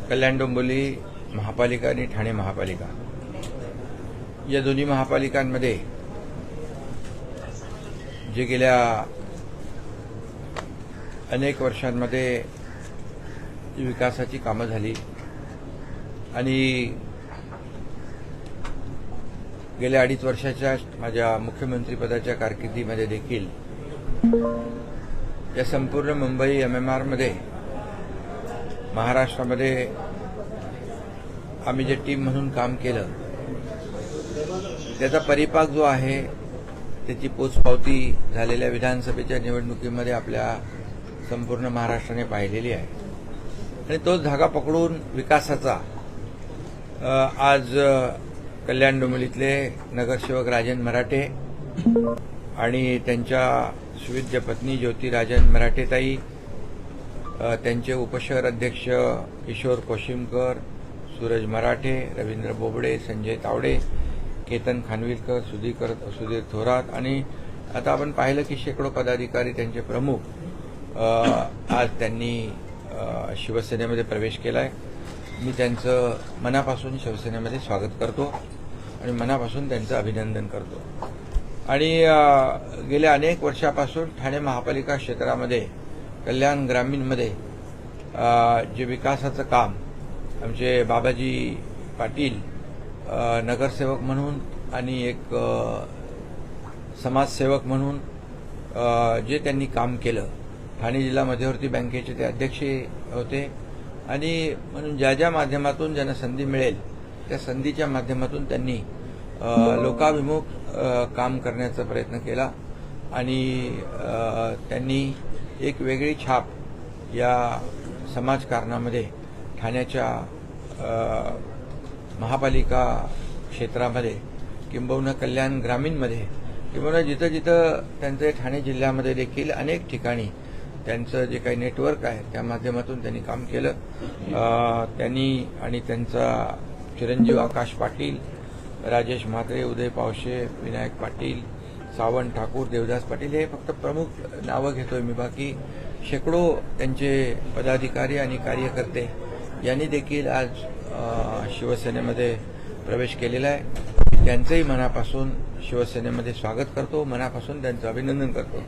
कल्याण डोंबिवली महापालिका आणि ठाणे महापालिका या दोन्ही महापालिकांमध्ये जे गेल्या अनेक वर्षांमध्ये विकासाची कामं झाली आणि गेल्या 2.5 वर्षाच्या माझ्या मुख्यमंत्रीपदाच्या कारकिर्दीमध्ये देखील या संपूर्ण मुंबई MMR मध्ये महाराष्ट्रामध्ये आम्ही जे टीम म्हणून काम केलं त्याचा परिपाक जो आहे त्याची पोचपावती झालेल्या विधानसभेच्या निवडणुकीमध्ये आपल्या संपूर्ण महाराष्ट्राने पाहिलेली आहे आणि तोच धागा पकडून विकासाचा आज कल्याण डोंबिवलीतले नगरसेवक राजन मराठे आणि त्यांच्या सुविद्य पत्नी ज्योती राजन मराठेताई, त्यांचे उपशहर अध्यक्ष किशोर कोशिमकर, सूरज मराठे, रवींद्र बोबडे, संजय तावडे, केतन खानविलकर, सुधीर थोरात आणि आता आपण पाहिलं की शेकडो पदाधिकारी त्यांचे प्रमुख आज त्यांनी शिवसेनेमध्ये प्रवेश केलाय। मी त्यांचं मनापासून शिवसेनेमध्ये स्वागत करतो आणि मनापासून त्यांचं अभिनंदन करतो आणि गेल्या अनेक वर्षापासून ठाणे महापालिका क्षेत्रामध्ये कल्याण ग्रामीणमध्ये जे विकासाचं काम आमचे बाबाजी पाटील नगरसेवक म्हणून आणि एक समाजसेवक म्हणून जे त्यांनी काम केलं, ठाणे जिल्हा मध्यवर्ती बँकेचे ते अध्यक्ष होते आणि म्हणून ज्या ज्या माध्यमातून ज्यांना संधी मिळेल त्या संधीच्या माध्यमातून त्यांनी लोकाभिमुख काम करण्याचा प्रयत्न केला आणि त्यांनी एक वेगळी छाप या समाजकारणामध्ये ठाण्याच्या महापालिका क्षेत्रामध्ये किंबहुना कल्याण ग्रामीणमध्ये किंबहुना जिथं जिथं त्यांचे ठाणे जिल्ह्यामध्ये देखील अनेक ठिकाणी त्यांचं जे काही नेटवर्क आहे त्या माध्यमातून त्यांनी काम केलं। त्यांनी आणि त्यांचा चिरंजीव आकाश पाटील, राजेश म्हात्रे, उदय पावशे, विनायक पाटील, सावंत ठाकूर, देवदास पाटील हे फक्त प्रमुख नावं घेतोय मी, बाकी शेकडो त्यांचे पदाधिकारी आणि कार्यकर्ते यांनी देखील आज शिवसेनेमध्ये प्रवेश केलेला आहे। त्यांचंही मनापासून शिवसेनेमध्ये स्वागत करतो, मनापासून त्यांचं अभिनंदन करतो।